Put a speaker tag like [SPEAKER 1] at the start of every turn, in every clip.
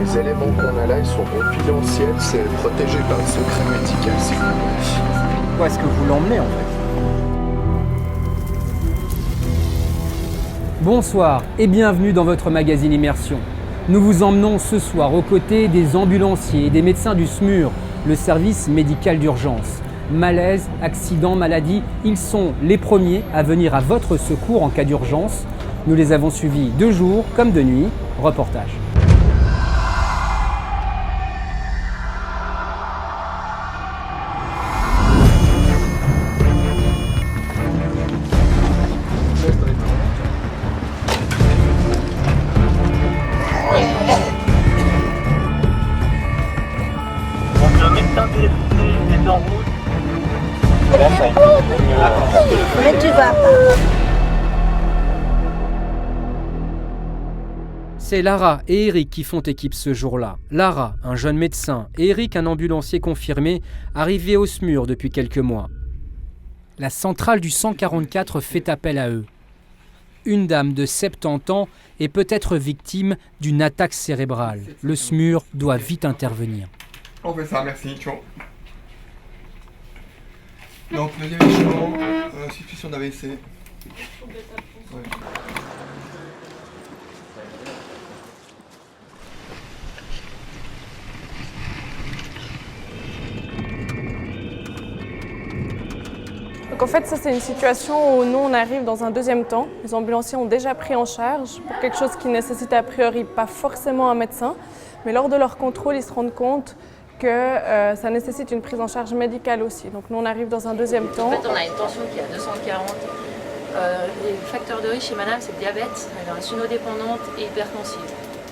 [SPEAKER 1] les éléments qu'on a là, ils sont confidentiels, c'est protégé par le secret médical, si vous voulez.
[SPEAKER 2] Pourquoi est-ce que vous l'emmenez en fait? Bonsoir et bienvenue dans votre magazine Immersion. Nous vous emmenons ce soir aux côtés des ambulanciers et des médecins du SMUR, le service médical d'urgence. Malaise, accident, maladie, ils sont les premiers à venir à votre secours en cas d'urgence. Nous les avons suivis de jour comme de nuit. Reportage.
[SPEAKER 3] Le médecin est en route.
[SPEAKER 4] Mais tu vas pas.
[SPEAKER 2] C'est Lara et Eric qui font équipe ce jour-là. Lara, un jeune médecin, et Eric, un ambulancier confirmé, arrivé au SMUR depuis quelques mois. La centrale du 144 fait appel à eux. Une dame de 70 ans est peut-être victime d'une attaque cérébrale. Le SMUR doit vite intervenir.
[SPEAKER 5] On fait ça, merci, ciao. Donc, deuxième échelon, suspicion d'AVC. Ouais.
[SPEAKER 6] Donc en fait, ça c'est une situation où nous on arrive dans un deuxième temps. Les ambulanciers ont déjà pris en charge pour quelque chose qui nécessite a priori pas forcément un médecin, mais lors de leur contrôle, ils se rendent compte que ça nécessite une prise en charge médicale aussi. Donc nous on arrive dans un deuxième temps.
[SPEAKER 7] En fait, on a une tension qui est à 240. Les facteurs de risque chez madame, c'est le diabète, elle est insulino-dépendante et hypertensive.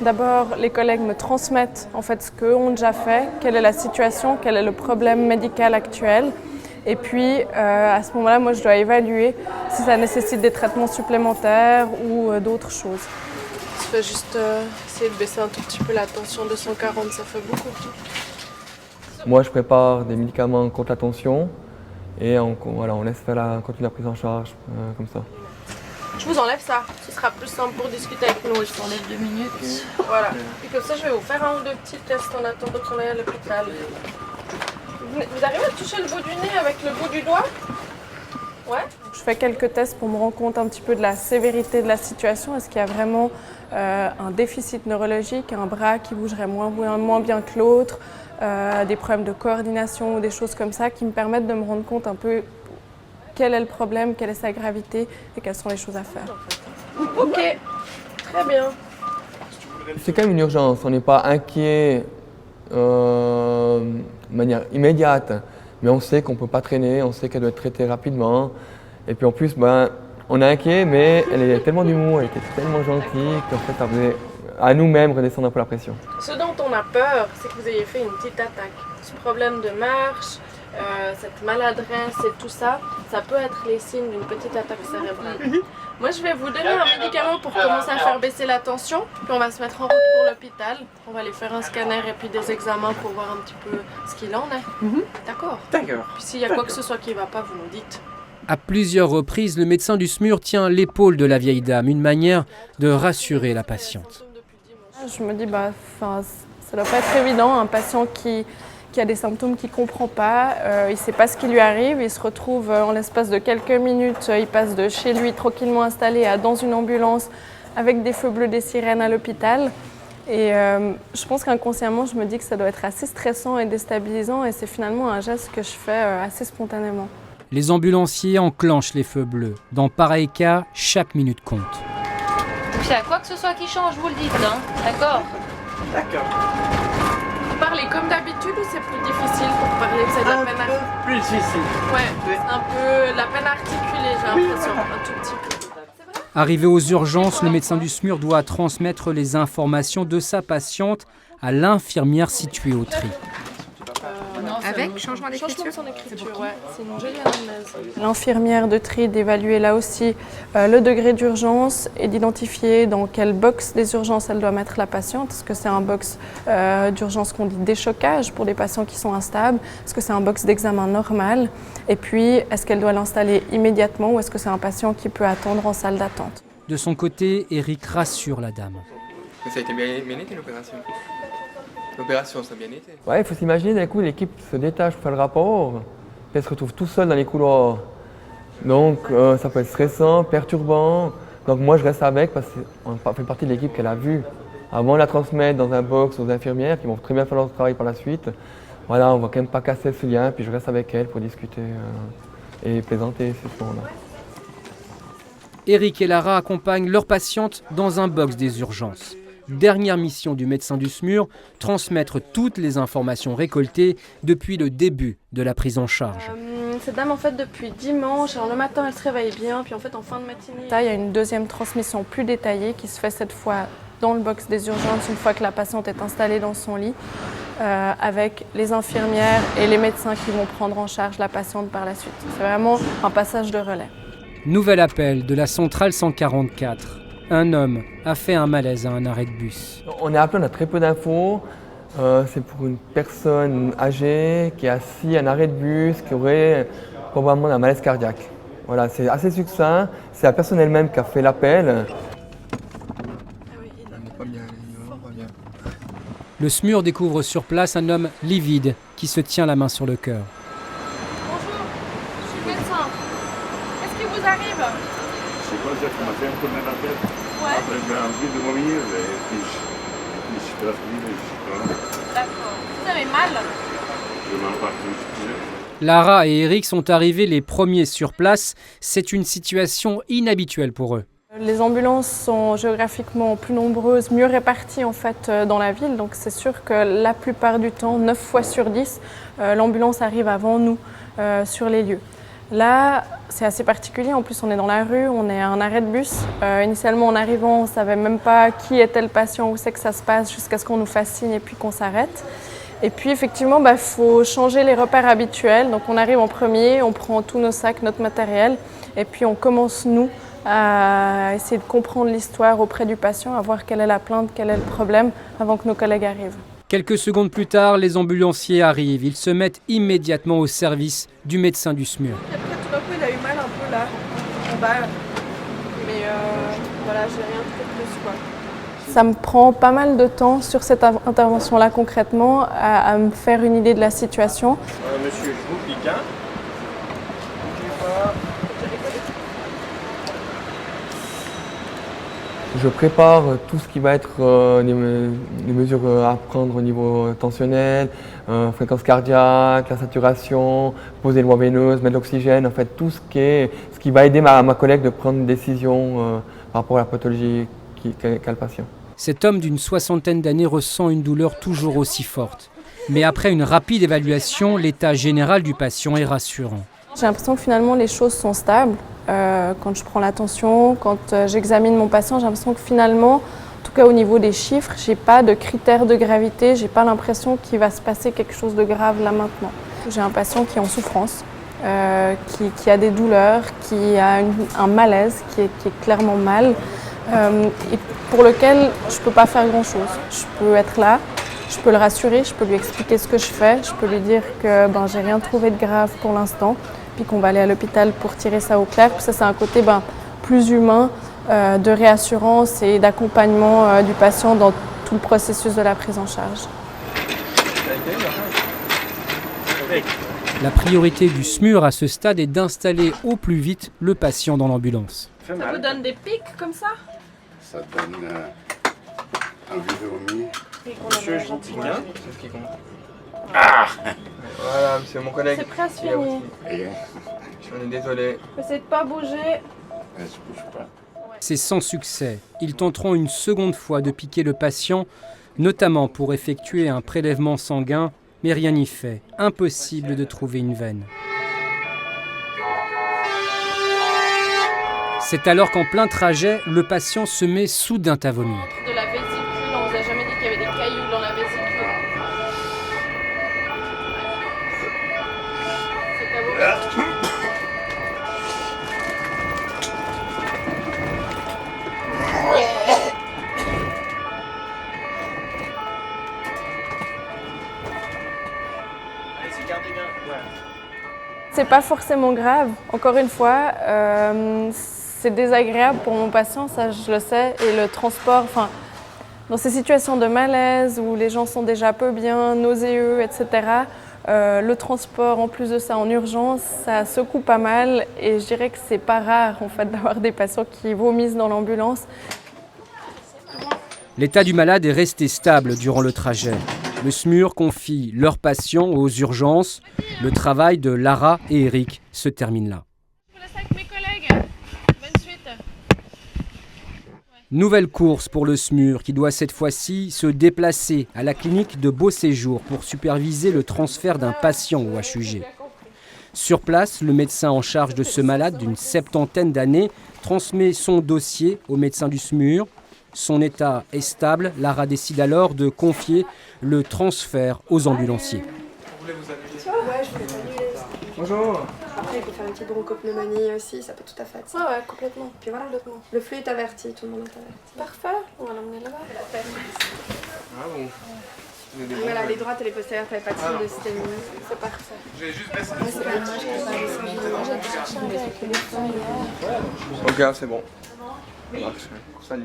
[SPEAKER 6] D'abord, les collègues me transmettent en fait ce qu'eux ont déjà fait, quelle est la situation, quel est le problème médical actuel. Et puis, à ce moment-là, moi, je dois évaluer si ça nécessite des traitements supplémentaires ou d'autres choses. Je vais juste essayer de baisser un tout petit peu la tension de 140, ça fait beaucoup.
[SPEAKER 5] Moi, je prépare des médicaments contre la tension et on laisse faire continuer la prise en charge comme ça.
[SPEAKER 6] Je vous enlève ça, ce sera plus simple pour discuter avec nous.
[SPEAKER 7] Je t'enlève 2 minutes.
[SPEAKER 6] Voilà. Et comme ça, je vais vous faire un ou deux petits tests en attendant qu'on aille à l'hôpital. Vous arrivez à toucher le bout du nez avec le bout du doigt? Ouais. Je fais quelques tests pour me rendre compte un petit peu de la sévérité de la situation. Est-ce qu'il y a vraiment un déficit neurologique, un bras qui bougerait moins bien que l'autre, des problèmes de coordination ou des choses comme ça qui me permettent de me rendre compte un peu quel est le problème, quelle est sa gravité et quelles sont les choses à faire. Ok, très bien.
[SPEAKER 5] C'est quand même une urgence, on n'est pas inquiet de manière immédiate, mais on sait qu'on ne peut pas traîner, on sait qu'elle doit être traitée rapidement. Et puis en plus, on est inquiet, mais elle est tellement d'humour, elle était tellement gentille qu'en fait, ça faisait à nous-mêmes redescendre un peu la pression.
[SPEAKER 6] Ce dont on a peur, c'est que vous ayez fait une petite attaque. Ce problème de marche, cette maladresse et tout ça, ça peut être les signes d'une petite attaque cérébrale. Moi, je vais vous donner un médicament pour commencer à faire baisser la tension, puis on va se mettre en route pour l'hôpital. On va aller faire un scanner et puis des examens pour voir un petit peu ce qu'il en est. D'accord.
[SPEAKER 2] D'accord.
[SPEAKER 6] Puis s'il y a quoi que ce soit qui ne va pas, vous nous dites.
[SPEAKER 2] À plusieurs reprises, le médecin du SMUR tient l'épaule de la vieille dame, une manière de rassurer la patiente.
[SPEAKER 6] Je me dis, ça doit pas être évident, un patient qui a des symptômes qu'il ne comprend pas, il ne sait pas ce qui lui arrive, il se retrouve en l'espace de quelques minutes, il passe de chez lui tranquillement installé à dans une ambulance avec des feux bleus, des sirènes à l'hôpital. Et je pense qu'inconsciemment, je me dis que ça doit être assez stressant et déstabilisant et c'est finalement un geste que je fais assez spontanément.
[SPEAKER 2] Les ambulanciers enclenchent les feux bleus. Dans pareil cas, chaque minute compte.
[SPEAKER 7] S'il y a quoi que ce soit qui change, vous le dites, hein. D'accord?
[SPEAKER 3] D'accord.
[SPEAKER 6] Vous parlez comme d'habitude ou c'est plus difficile pour parler? Vous avez de la peine à...
[SPEAKER 3] Plus difficile.
[SPEAKER 6] Ouais, c'est un peu la peine à articuler, j'ai l'impression, un tout petit peu.
[SPEAKER 2] Arrivé aux urgences, le médecin du SMUR doit transmettre les informations de sa patiente à l'infirmière située au tri.
[SPEAKER 4] Avec changement d'écriture.
[SPEAKER 6] Changement de son écriture, ouais. C'est une jolie anamnèse. L'infirmière de tri d'évaluer là aussi le degré d'urgence et d'identifier dans quelle box des urgences elle doit mettre la patiente. Est-ce que c'est un box d'urgence qu'on dit déchocage pour les patients qui sont instables? Est-ce que c'est un box d'examen normal? Et puis, est-ce qu'elle doit l'installer immédiatement ou est-ce que c'est un patient qui peut attendre en salle d'attente?
[SPEAKER 2] De son côté, Eric rassure la dame.
[SPEAKER 5] Ça a été bien été l'opération. L'opération, ça a bien été. Ouais, il faut s'imaginer, d'un coup, l'équipe se détache pour faire le rapport, puis elle se retrouve tout seul dans les couloirs. Donc, ça peut être stressant, perturbant. Donc, moi, je reste avec parce qu'on fait partie de l'équipe qu'elle a vue. Avant de la transmettre dans un box aux infirmières qui vont très bien faire leur travail par la suite, voilà, on ne va quand même pas casser ce lien, puis je reste avec elle pour discuter et plaisanter ce moment-là.
[SPEAKER 2] Eric et Lara accompagnent leur patiente dans un box des urgences. Dernière mission du médecin du SMUR, transmettre toutes les informations récoltées depuis le début de la prise en charge.
[SPEAKER 6] Cette dame, en fait, depuis dimanche, alors le matin, elle se réveille bien, puis en fait, en fin de matinée... Là, il y a une deuxième transmission plus détaillée qui se fait cette fois dans le box des urgences, une fois que la patiente est installée dans son lit, avec les infirmières et les médecins qui vont prendre en charge la patiente par la suite. C'est vraiment un passage de relais.
[SPEAKER 2] Nouvel appel de la centrale 144. Un homme a fait un malaise à un arrêt de bus.
[SPEAKER 5] On est appelé, on a très peu d'infos. C'est pour une personne âgée qui est assise à un arrêt de bus, qui aurait probablement un malaise cardiaque. Voilà, c'est assez succinct. C'est la personne elle-même qui a fait l'appel.
[SPEAKER 2] Le SMUR découvre sur place un homme livide qui se tient la main sur le cœur.
[SPEAKER 6] Bonjour, je suis médecin. Qu'est-ce qui vous arrive?
[SPEAKER 8] Je sais pas, ça m'a fait un tourner la tête.
[SPEAKER 6] Ouais.
[SPEAKER 8] Après, j'ai envie de vomir et puis je suis tranquille.
[SPEAKER 6] D'accord. Vous avez mal?
[SPEAKER 8] Je m'en parle plus.
[SPEAKER 2] Lara et Eric sont arrivés les premiers sur place. C'est une situation inhabituelle pour eux.
[SPEAKER 6] Les ambulances sont géographiquement plus nombreuses, mieux réparties en fait dans la ville. Donc c'est sûr que la plupart du temps, 9 fois sur 10, l'ambulance arrive avant nous sur les lieux. Là, c'est assez particulier. En plus, on est dans la rue, on est à un arrêt de bus. Initialement, en arrivant, on ne savait même pas qui était le patient, où c'est que ça se passe, jusqu'à ce qu'on nous fasse signe et puis qu'on s'arrête. Et puis, effectivement, faut changer les repères habituels. Donc, on arrive en premier, on prend tous nos sacs, notre matériel, et puis on commence, nous, à essayer de comprendre l'histoire auprès du patient, à voir quelle est la plainte, quel est le problème, avant que nos collègues arrivent.
[SPEAKER 2] Quelques secondes plus tard, les ambulanciers arrivent. Ils se mettent immédiatement au service du médecin du SMUR.
[SPEAKER 6] Après, tout d'un coup, il a eu mal un peu là, en bas. Mais voilà, j'ai rien fait de plus, quoi. Ça me prend pas mal de temps sur cette intervention-là, concrètement, à me faire une idée de la situation.
[SPEAKER 3] Monsieur, je vous pique, hein?
[SPEAKER 5] Je prépare tout ce qui va être les mesures à prendre au niveau tensionnel, fréquence cardiaque, la saturation, poser une voie veineuse, mettre l'oxygène, en fait tout ce qui va aider ma collègue de prendre une décision par rapport à la pathologie qu'a le patient.
[SPEAKER 2] Cet homme d'une soixantaine d'années ressent une douleur toujours aussi forte. Mais après une rapide évaluation, l'état général du patient est rassurant.
[SPEAKER 6] J'ai l'impression que finalement les choses sont stables. Quand je prends la tension, quand j'examine mon patient, j'ai l'impression que finalement, en tout cas au niveau des chiffres, j'ai pas de critères de gravité, j'ai pas l'impression qu'il va se passer quelque chose de grave là maintenant. J'ai un patient qui est en souffrance, qui a des douleurs, qui a un malaise qui est clairement mal, et pour lequel je peux pas faire grand-chose. Je peux être là, je peux le rassurer, je peux lui expliquer ce que je fais, je peux lui dire que j'ai rien trouvé de grave pour l'instant, puis qu'on va aller à l'hôpital pour tirer ça au clair. Puis ça, c'est un côté plus humain de réassurance et d'accompagnement du patient dans tout le processus de la prise en charge.
[SPEAKER 2] La priorité du SMUR à ce stade est d'installer au plus vite le patient dans l'ambulance.
[SPEAKER 6] Ça vous donne des pics comme ça?
[SPEAKER 8] Ça donne envie de vomir.
[SPEAKER 3] Monsieur, je vous pique, hein?
[SPEAKER 5] C'est ce qui compte. Ah voilà, c'est mon collègue.
[SPEAKER 6] C'est presque fini.
[SPEAKER 5] On est désolé.
[SPEAKER 6] Essayez de pas bouger.
[SPEAKER 8] Je bouge pas.
[SPEAKER 2] C'est sans succès. Ils tenteront une seconde fois de piquer le patient, notamment pour effectuer un prélèvement sanguin, mais rien n'y fait. Impossible de trouver une veine. C'est alors qu'en plein trajet, le patient se met soudain à vomir.
[SPEAKER 6] De la vésicule, on vous a jamais dit qu'il y avait des cailloux dans la vésicule. C'est à vous.
[SPEAKER 3] Allez-y, gardez bien. Voilà.
[SPEAKER 6] C'est pas forcément grave. Encore une fois, c'est désagréable pour mon patient, ça je le sais. Et le transport, Dans ces situations de malaise où les gens sont déjà peu bien, nauséeux, etc., le transport, en plus de ça, en urgence, ça secoue pas mal et je dirais que c'est pas rare en fait d'avoir des patients qui vomissent dans l'ambulance.
[SPEAKER 2] L'état du malade est resté stable durant le trajet. Le SMUR confie leurs patients aux urgences. Le travail de Lara et Eric se termine là. Nouvelle course pour le SMUR qui doit cette fois-ci se déplacer à la clinique de Beauséjour pour superviser le transfert d'un patient au HUG. Sur place, le médecin en charge de ce malade d'une 70aine d'années transmet son dossier au médecin du SMUR. Son état est stable. Lara décide alors de confier le transfert aux ambulanciers.
[SPEAKER 9] Ouais, je voulais t'annuler.
[SPEAKER 5] Bonjour.
[SPEAKER 9] Après, il faut faire une petite bronchopneumonie aussi, ça peut tout à fait être ça.
[SPEAKER 6] Ouais, complètement.
[SPEAKER 9] Puis voilà, le flux est averti, tout le monde est averti.
[SPEAKER 6] Parfait, on va l'emmener là-bas.
[SPEAKER 5] Ah bon.
[SPEAKER 9] Voilà, les droites et les postérieures, t'avais pas de signe de systémie. C'est parfait.
[SPEAKER 5] J'ai juste baissé.
[SPEAKER 9] Ouais, c'est pas dommage que pas les
[SPEAKER 5] Ok, c'est bon.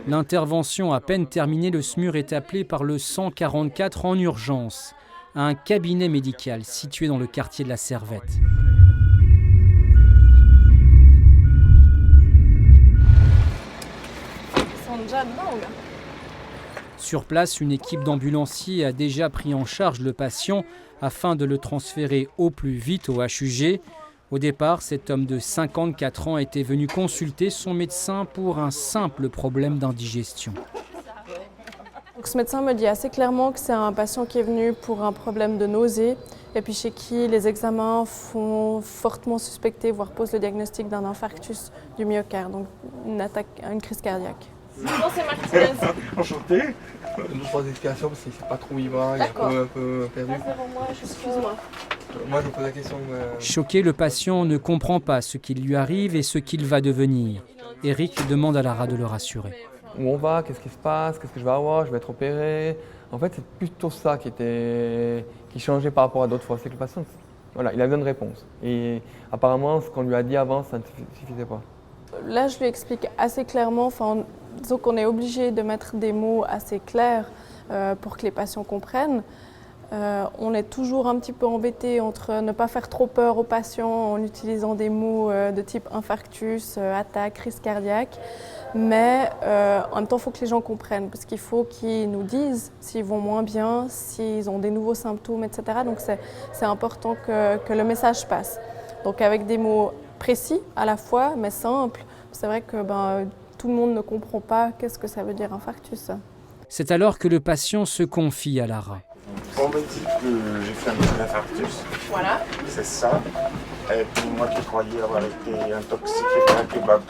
[SPEAKER 2] L'intervention à peine terminée, le SMUR est appelé par le 144 en urgence à un cabinet médical situé dans le quartier de la Servette.
[SPEAKER 6] Ils sont déjà dedans, là.
[SPEAKER 2] Sur place, une équipe d'ambulanciers a déjà pris en charge le patient afin de le transférer au plus vite au HUG. Au départ, cet homme de 54 ans était venu consulter son médecin pour un simple problème d'indigestion.
[SPEAKER 6] Donc, ce médecin me dit assez clairement que c'est un patient qui est venu pour un problème de nausée et puis chez qui les examens font fortement suspecter, voire posent le diagnostic d'un infarctus du myocarde, donc une crise cardiaque. Non, c'est Martinez.
[SPEAKER 5] Enchanté. Deux, trois explications parce qu'il ne sait pas trop où il va, il est un peu perdu.
[SPEAKER 6] Excuse-moi.
[SPEAKER 5] Moi, je me pose la question.
[SPEAKER 2] Choqué, le patient ne comprend pas ce qui lui arrive et ce qu'il va devenir. Eric demande à Lara de le rassurer.
[SPEAKER 5] Où on va, qu'est-ce qui se passe, qu'est-ce que je vais avoir, je vais être opéré. En fait, c'est plutôt ça qui changeait par rapport à d'autres fois. C'est que le patient, voilà, il a besoin de réponses. Et apparemment, ce qu'on lui a dit avant, ça ne suffisait pas.
[SPEAKER 6] Là, je lui explique assez clairement, disons qu'on est obligé de mettre des mots assez clairs pour que les patients comprennent. On est toujours un petit peu embêté entre ne pas faire trop peur aux patients en utilisant des mots de type infarctus, attaque, crise cardiaque. Mais en même temps, il faut que les gens comprennent parce qu'il faut qu'ils nous disent s'ils vont moins bien, s'ils ont des nouveaux symptômes, etc. Donc c'est important que le message passe. Donc avec des mots précis à la fois, mais simples. C'est vrai que tout le monde ne comprend pas qu'est-ce que ça veut dire infarctus.
[SPEAKER 2] C'est alors que le patient se confie à Lara.
[SPEAKER 8] On me dit que j'ai fait un petit infarctus.
[SPEAKER 6] Voilà.
[SPEAKER 8] C'est ça. Et puis moi qui croyais avoir été intoxiqué par un kebab.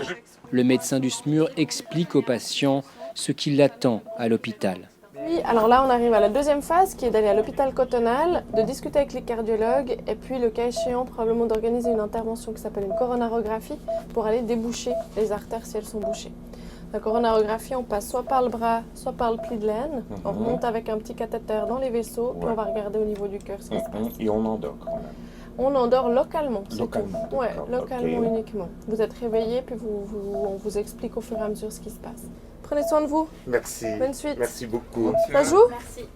[SPEAKER 2] Le médecin du SMUR explique au patient ce qui l'attend à l'hôpital.
[SPEAKER 6] Oui, alors là, on arrive à la deuxième phase qui est d'aller à l'hôpital Cotonal, de discuter avec les cardiologues et puis, le cas échéant, probablement d'organiser une intervention qui s'appelle une coronarographie pour aller déboucher les artères si elles sont bouchées. La coronarographie, on passe soit par le bras, soit par le pli de laine. On remonte avec un petit cathéter dans les vaisseaux, puis on va regarder au niveau du cœur ce qui se passe.
[SPEAKER 8] Et on endort quand même.
[SPEAKER 6] On endort localement, c'est
[SPEAKER 8] Localement,
[SPEAKER 6] tout. Ouais,
[SPEAKER 8] d'accord,
[SPEAKER 6] localement
[SPEAKER 8] ok.
[SPEAKER 6] uniquement. Vous êtes réveillé, puis on vous explique au fur et à mesure ce qui se passe. Prenez soin de vous.
[SPEAKER 8] Merci.
[SPEAKER 6] Bonne suite.
[SPEAKER 8] Merci beaucoup.
[SPEAKER 6] Ça joue ?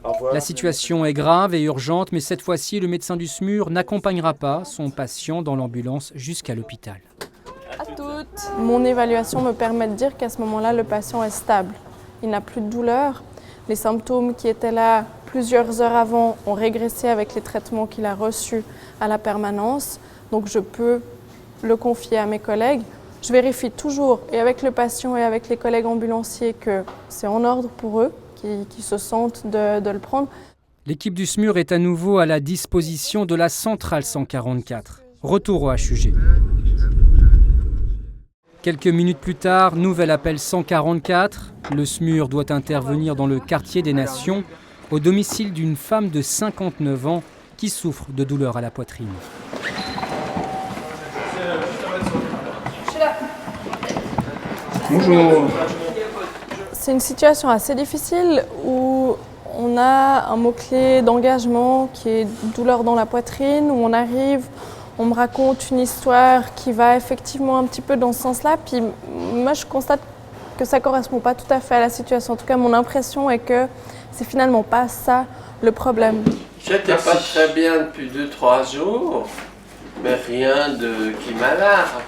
[SPEAKER 8] Au revoir.
[SPEAKER 2] La situation est grave et urgente, mais cette fois-ci, le médecin du SMUR n'accompagnera pas son patient dans l'ambulance jusqu'à l'hôpital.
[SPEAKER 6] À toutes. Mon évaluation me permet de dire qu'à ce moment-là, le patient est stable. Il n'a plus de douleur. Les symptômes qui étaient là plusieurs heures avant ont régressé avec les traitements qu'il a reçus à la permanence. Donc je peux le confier à mes collègues. Je vérifie toujours, et avec le patient et avec les collègues ambulanciers, que c'est en ordre pour eux, qui se sentent de le prendre.
[SPEAKER 2] L'équipe du SMUR est à nouveau à la disposition de la centrale 144. Retour au HUG. Quelques minutes plus tard, nouvel appel 144. Le SMUR doit intervenir dans le quartier des Nations, au domicile d'une femme de 59 ans qui souffre de douleurs à la poitrine.
[SPEAKER 5] Bonjour.
[SPEAKER 6] C'est une situation assez difficile où on a un mot-clé d'engagement qui est douleur dans la poitrine, où on arrive, on me raconte une histoire qui va effectivement un petit peu dans ce sens-là. Puis moi, je constate que ça ne correspond pas tout à fait à la situation. En tout cas, mon impression est que c'est finalement pas ça le problème.
[SPEAKER 10] J'étais pas très bien depuis 2-3 jours, mais rien qui m'alarme.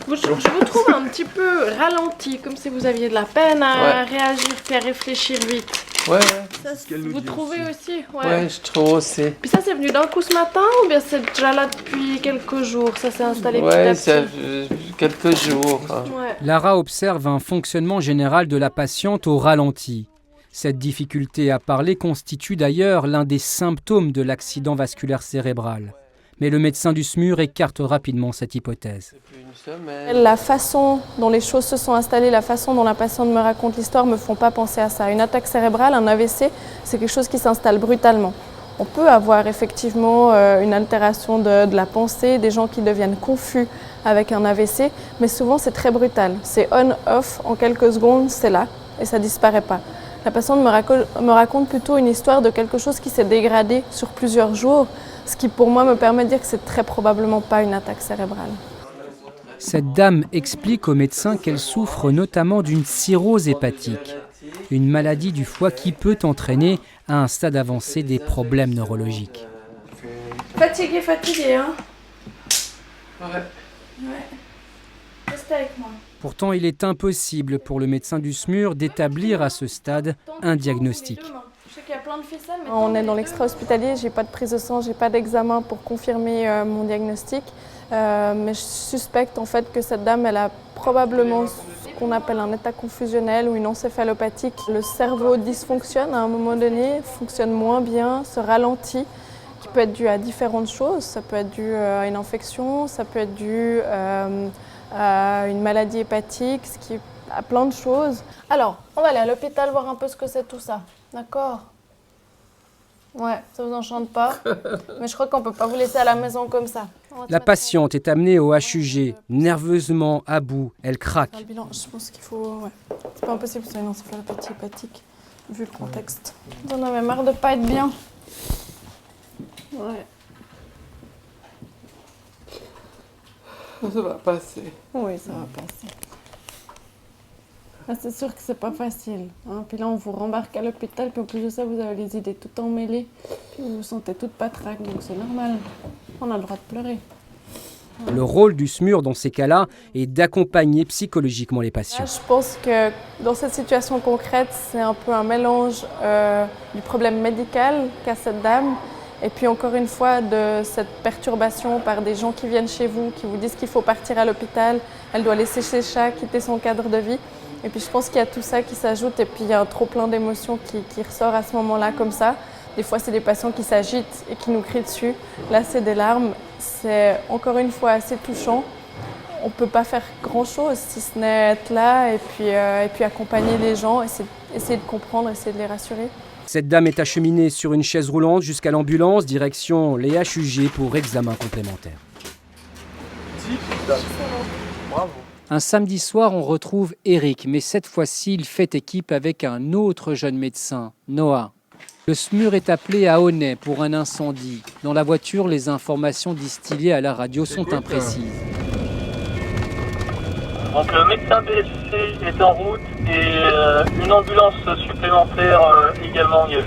[SPEAKER 6] Je vous trouve un petit peu ralenti, comme si vous aviez de la peine à réagir et à réfléchir vite.
[SPEAKER 10] Ouais.
[SPEAKER 6] Ça, vous trouvez aussi?
[SPEAKER 10] Ouais, je trouve aussi.
[SPEAKER 6] Puis ça, c'est venu d'un coup ce matin ou bien c'est déjà là depuis quelques jours? Ça s'est installé petit à petit?
[SPEAKER 10] Ça quelques jours.
[SPEAKER 6] Ouais.
[SPEAKER 2] Lara observe un fonctionnement général de la patiente au ralenti. Cette difficulté à parler constitue d'ailleurs l'un des symptômes de l'accident vasculaire cérébral. Mais le médecin du SMUR écarte rapidement cette hypothèse.
[SPEAKER 6] La façon dont les choses se sont installées, la façon dont la patiente me raconte l'histoire ne me font pas penser à ça. Une attaque cérébrale, un AVC, c'est quelque chose qui s'installe brutalement. On peut avoir effectivement une altération de la pensée, des gens qui deviennent confus avec un AVC, mais souvent c'est très brutal. C'est on-off, en quelques secondes, c'est là et ça ne disparaît pas. La patiente me raconte plutôt une histoire de quelque chose qui s'est dégradé sur plusieurs jours, ce qui pour moi me permet de dire que c'est très probablement pas une attaque cérébrale.
[SPEAKER 2] Cette dame explique au médecin qu'elle souffre notamment d'une cirrhose hépatique, une maladie du foie qui peut entraîner à un stade avancé des problèmes neurologiques.
[SPEAKER 6] Fatigué, hein? Ouais. Restez avec moi.
[SPEAKER 2] Pourtant, il est impossible pour le médecin du SMUR d'établir à ce stade un diagnostic.
[SPEAKER 6] On est dans l'extra-hospitalier, j'ai pas de prise de sang, j'ai pas d'examen pour confirmer mon diagnostic. Mais je suspecte en fait que cette dame, elle a probablement ce qu'on appelle un état confusionnel ou une encéphalopathie. Le cerveau dysfonctionne à un moment donné, fonctionne moins bien, se ralentit, qui peut être dû à différentes choses. Ça peut être dû à une infection, ça peut être dû à une maladie hépatique, à plein de choses. Alors, on va aller à l'hôpital voir un peu ce que c'est tout ça, d'accord? Ouais, ça vous enchante pas, mais je crois qu'on peut pas vous laisser à la maison comme ça.
[SPEAKER 2] La patiente est amenée au HUG, nerveusement à bout, elle craque.
[SPEAKER 6] Le bilan, je pense qu'il faut... Ouais. C'est pas impossible, c'est une encéphalopathie hépatique, vu le contexte. Vous en avez marre de pas être bien? Ouais.
[SPEAKER 10] Ça va passer.
[SPEAKER 6] Oui, ça va passer. C'est sûr que c'est pas facile. Hein. Puis là, on vous rembarque à l'hôpital, puis en plus de ça, vous avez les idées tout emmêlées, puis vous vous sentez toute patraque, donc c'est normal. On a le droit de pleurer.
[SPEAKER 2] Le rôle du SMUR dans ces cas-là est d'accompagner psychologiquement les patients.
[SPEAKER 6] Je pense que dans cette situation concrète, c'est un peu un mélange du problème médical qu'a cette dame, et puis encore une fois de cette perturbation par des gens qui viennent chez vous, qui vous disent qu'il faut partir à l'hôpital, elle doit laisser ses chats, quitter son cadre de vie. Et puis je pense qu'il y a tout ça qui s'ajoute et puis il y a un trop plein d'émotions qui ressort à ce moment-là comme ça. Des fois, c'est des patients qui s'agitent et qui nous crient dessus. Là, c'est des larmes. C'est encore une fois assez touchant. On ne peut pas faire grand-chose si ce n'est être là et puis accompagner les gens, essayer de comprendre, essayer de les rassurer.
[SPEAKER 2] Cette dame est acheminée sur une chaise roulante jusqu'à l'ambulance, direction les HUG pour examen complémentaire.
[SPEAKER 1] Bravo.
[SPEAKER 2] Un samedi soir, on retrouve Eric, mais cette fois-ci, il fait équipe avec un autre jeune médecin, Noah. Le SMUR est appelé à Aunay pour un incendie. Dans la voiture, les informations distillées à la radio sont imprécises.
[SPEAKER 11] Donc le médecin BSC est en route et une ambulance supplémentaire également y est.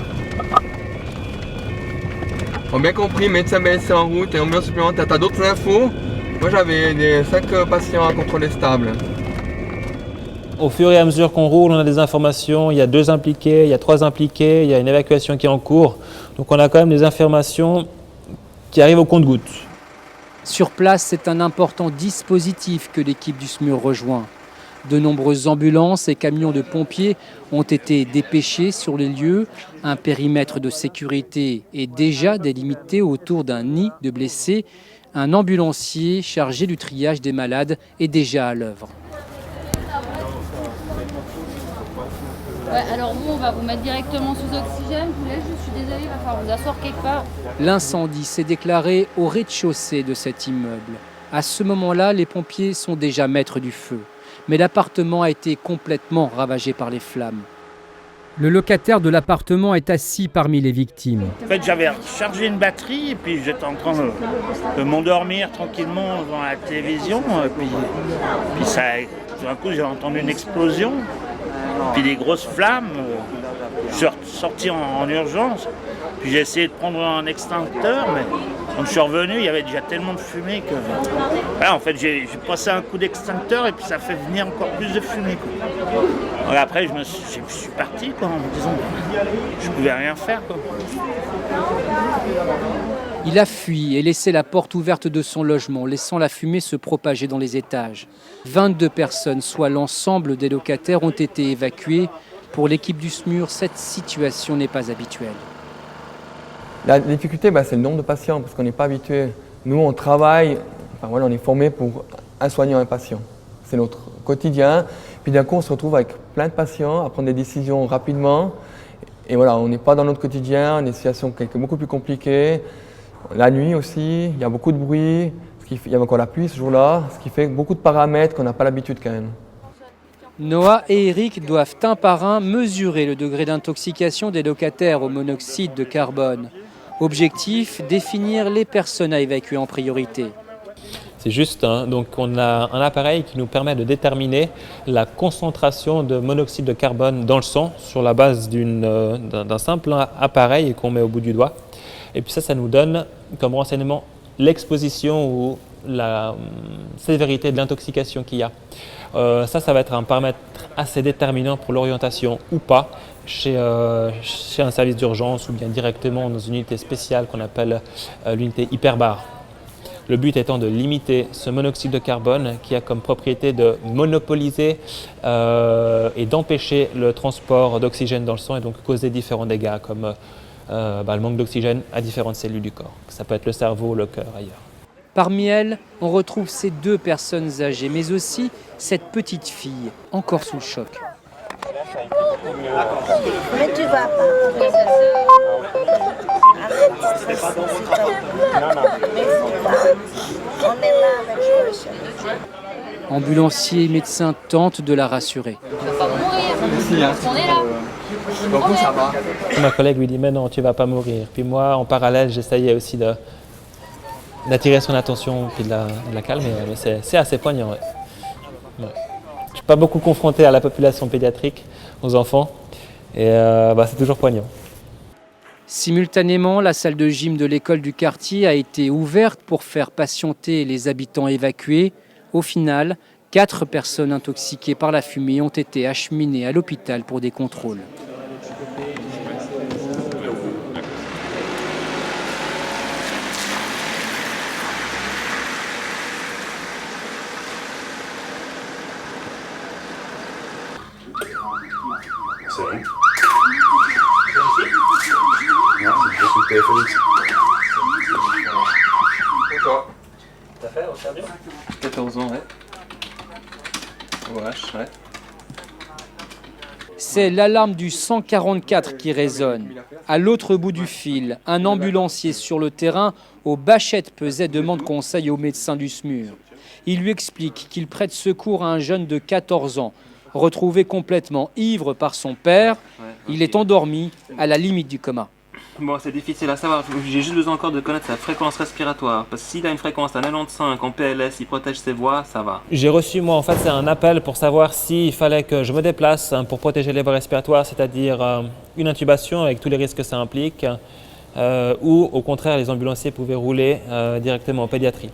[SPEAKER 5] On a bien compris, médecin BSC en route et ambulance supplémentaire. T'as d'autres infos? Moi j'avais 5 patients à contrôler stable.
[SPEAKER 12] Au fur et à mesure qu'on roule, on a des informations. Il y a 2 impliqués, il y a 3 impliqués, il y a une évacuation qui est en cours. Donc on a quand même des informations qui arrivent au compte-gouttes.
[SPEAKER 2] Sur place, c'est un important dispositif que l'équipe du SMUR rejoint. De nombreuses ambulances et camions de pompiers ont été dépêchés sur les lieux. Un périmètre de sécurité est déjà délimité autour d'un nid de blessés. Un ambulancier chargé du triage des malades est déjà à l'œuvre.
[SPEAKER 13] Ouais, alors nous, on va vous mettre directement sous oxygène. Je suis désolée, il va falloir vous asseoir quelque part.
[SPEAKER 2] L'incendie s'est déclaré au rez-de-chaussée de cet immeuble. À ce moment-là, les pompiers sont déjà maîtres du feu. Mais l'appartement a été complètement ravagé par les flammes. Le locataire de l'appartement est assis parmi les victimes.
[SPEAKER 14] En fait, j'avais rechargé une batterie et puis j'étais en train de m'endormir tranquillement devant la télévision. Puis ça, tout d'un coup, j'ai entendu une explosion, puis des grosses flammes. Je suis sorti en urgence. Puis j'ai essayé de prendre un extincteur, mais quand je suis revenu, il y avait déjà tellement de fumée que... Voilà, en fait, j'ai passé un coup d'extincteur et puis ça fait venir encore plus de fumée, quoi. Donc après, je suis parti, quoi, en me disant je ne pouvais rien faire, quoi.
[SPEAKER 2] Il a fui et laissé la porte ouverte de son logement, laissant la fumée se propager dans les étages. 22 personnes, soit l'ensemble des locataires, ont été évacuées. Pour l'équipe du SMUR, cette situation n'est pas habituelle.
[SPEAKER 5] La difficulté, c'est le nombre de patients, parce qu'on n'est pas habitué. Nous, on travaille, on est formé pour un soignant, un patient. C'est notre quotidien. Puis d'un coup, on se retrouve avec plein de patients, à prendre des décisions rapidement. Et voilà, on n'est pas dans notre quotidien, on est dans une situation beaucoup plus compliquée. La nuit aussi, il y a beaucoup de bruit, il y avait encore la pluie ce jour-là, ce qui fait beaucoup de paramètres qu'on n'a pas l'habitude quand même.
[SPEAKER 2] Noah et Eric doivent un par un mesurer le degré d'intoxication des locataires au monoxyde de carbone. Objectif, définir les personnes à évacuer en priorité.
[SPEAKER 12] C'est juste, donc on a un appareil qui nous permet de déterminer la concentration de monoxyde de carbone dans le sang sur la base d'un simple appareil qu'on met au bout du doigt. Et puis ça nous donne comme renseignement l'exposition ou la sévérité de l'intoxication qu'il y a. Ça va être un paramètre assez déterminant pour l'orientation ou pas chez un service d'urgence ou bien directement dans une unité spéciale qu'on appelle l'unité hyperbare. Le but étant de limiter ce monoxyde de carbone qui a comme propriété de monopoliser et d'empêcher le transport d'oxygène dans le sang et donc causer différents dégâts comme le manque d'oxygène à différentes cellules du corps. Ça peut être le cerveau, le cœur, ailleurs.
[SPEAKER 2] Parmi elles, on retrouve ces 2 personnes âgées, mais aussi cette petite fille, encore sous le choc.
[SPEAKER 4] Mais tu vas pas. On est là avec toi.
[SPEAKER 2] Ambulanciers et médecins tentent de la rassurer.
[SPEAKER 13] Tu vas pas mourir. On est là.
[SPEAKER 5] Donc ça va.
[SPEAKER 12] Ma collègue lui dit mais non, tu vas pas mourir. Puis moi, en parallèle, j'essayais aussi d'attirer son attention puis de la calmer. Mais c'est assez poignant. Ouais. Ouais. Je ne suis pas beaucoup confronté à la population pédiatrique, aux enfants, et c'est toujours poignant.
[SPEAKER 2] Simultanément, la salle de gym de l'école du quartier a été ouverte pour faire patienter les habitants évacués. Au final, 4 personnes intoxiquées par la fumée ont été acheminées à l'hôpital pour des contrôles.
[SPEAKER 8] C'est vrai. Non, c'est sur le téléphone.
[SPEAKER 3] D'accord. T'as fait au cardio
[SPEAKER 15] 14 ans, ouais. OH, ouais.
[SPEAKER 2] C'est l'alarme du 144 qui résonne. À l'autre bout du fil, un ambulancier sur le terrain au Bachette-Peset demande conseil au médecin du SMUR. Il lui explique qu'il prête secours à un jeune de 14 ans, retrouvé complètement ivre par son père. Il est endormi à la limite du coma.
[SPEAKER 15] Bon, c'est difficile à savoir. J'ai juste besoin encore de connaître sa fréquence respiratoire. Parce que s'il a une fréquence à 95 en PLS, il protège ses voies, ça va.
[SPEAKER 12] J'ai reçu, moi, en fait, c'est un appel pour savoir s'il fallait que je me déplace pour protéger les voies respiratoires, c'est-à-dire une intubation avec tous les risques que ça implique, ou au contraire, les ambulanciers pouvaient rouler directement en pédiatrie.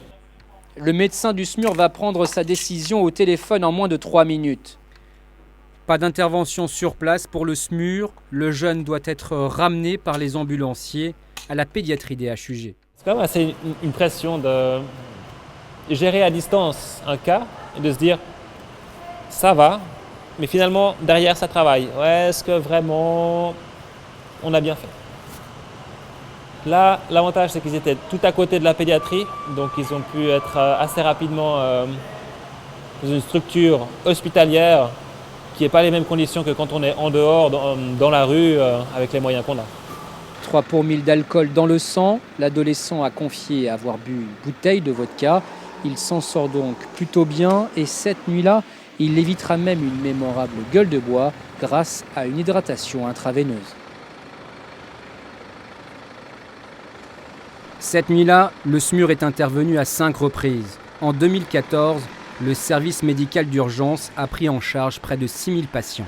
[SPEAKER 2] Le médecin du SMUR va prendre sa décision au téléphone en moins de 3 minutes. Pas d'intervention sur place pour le SMUR. Le jeune doit être ramené par les ambulanciers à la pédiatrie des HUG.
[SPEAKER 12] C'est quand même assez une pression de gérer à distance un cas et de se dire ça va, mais finalement derrière ça travaille. Ouais, est-ce que vraiment on a bien fait? Là, l'avantage c'est qu'ils étaient tout à côté de la pédiatrie, donc ils ont pu être assez rapidement dans une structure hospitalière qui n'est pas les mêmes conditions que quand on est en dehors, dans la rue, avec les moyens qu'on a.
[SPEAKER 2] 3 pour 1000 d'alcool dans le sang. L'adolescent a confié avoir bu une bouteille de vodka. Il s'en sort donc plutôt bien et cette nuit-là, Il évitera même une mémorable gueule de bois grâce à une hydratation intraveineuse. Cette nuit-là, le SMUR est intervenu à 5 reprises. En 2014, le service médical d'urgence a pris en charge près de 6000 patients.